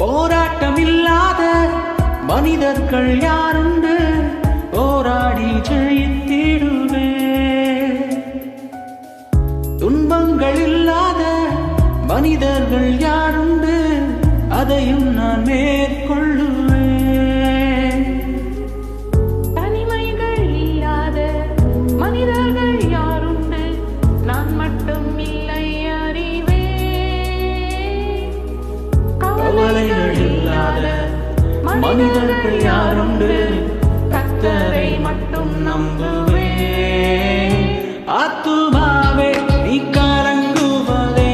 போராட்டமில்லாத மனிதர்கள் யாருண்டு? போராடி ஜெயித்திடுவே. துன்பங்கள் இல்லாத மனிதர்கள் யாருண்டு? அதையும் நான் மேற்கொள்ளுவேன். தனிமைகள் இல்லாத மனிதர்கள் யாருண்டு? நான் மட்டும் இல்லை அறிவே. கவலைகள் இல்லாத மனிதர்கள் யாருண்டு? கர்த்தரை மட்டும் நம்புவேன். ஆத்துமாவே நீ கலங்குவதே,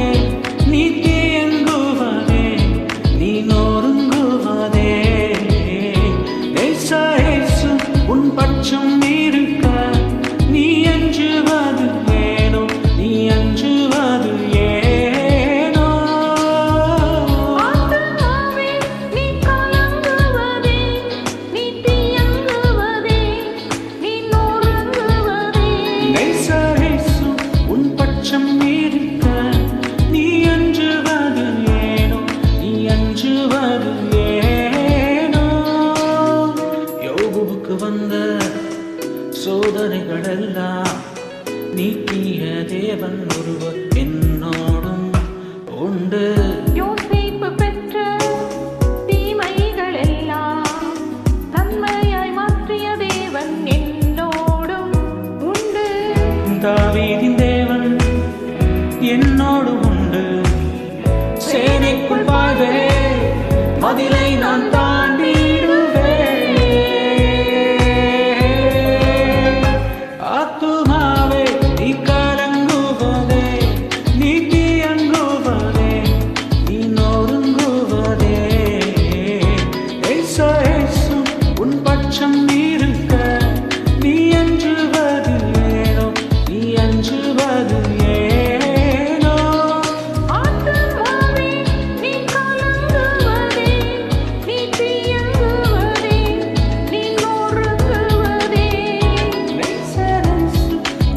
நீ தேங்குவதே, நீ நொறுங்குவதே. இயேசு உன் பட்சம் இருக்க நீ அஞ்சுவது ஏனோ? நீ அஞ்சுவது ஏனோ? ஆத்துமாவே நீ கலங்குவதே, நீ தீயங்குவதே, நீ நொறுங்குவதே. இயேசு உன் பட்சம் இருக்க நீ அஞ்சுவது ஏனோ? நீ அஞ்சுவது ஏனோ? யோபுவுக்கு வந்த சோதனைகள் எல்லாம் நீக்கிய தேவன் ஒருவர் என்னோடும் உண்டு. யோசேப்பு பெற்ற தீமைகள் எல்லாம் நன்மையாய் மாற்றிய தேவன் என்னோடும் உண்டு. தாவீதின் தேவன் என்னோடு உண்டு. சேனைக்குள் பாய்வே மதிலை நான் தாண்டிடுவேன். ஆத்துமாவே நீ கலங்குவதே, நீ தீயங்குவதே, நீ நொறுங்குவதே. இயேசு உன் பட்சம் இருக்க நீ அஞ்சுவது ஏனோ? நீ அஞ்சுவது ஏனோ? ஆத்துமாவே நீ கலங்குவதே, நீ தீயங்குவதே, நீ நொறுங்குவதே. இயேசு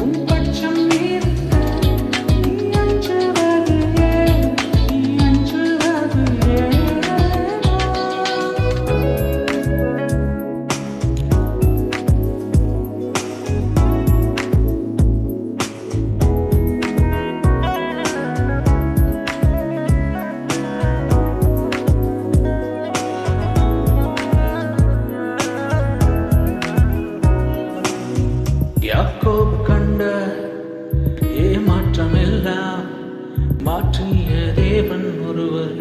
உன் பட்சம் இருக்க நீ அஞ்சுவது ஏனோ? நீ அஞ்சுவது ஏனோ? யாக்கோபு கண்ட ஏமாற்றமெல்லாம் மாற்றிய தேவன் ஒருவர்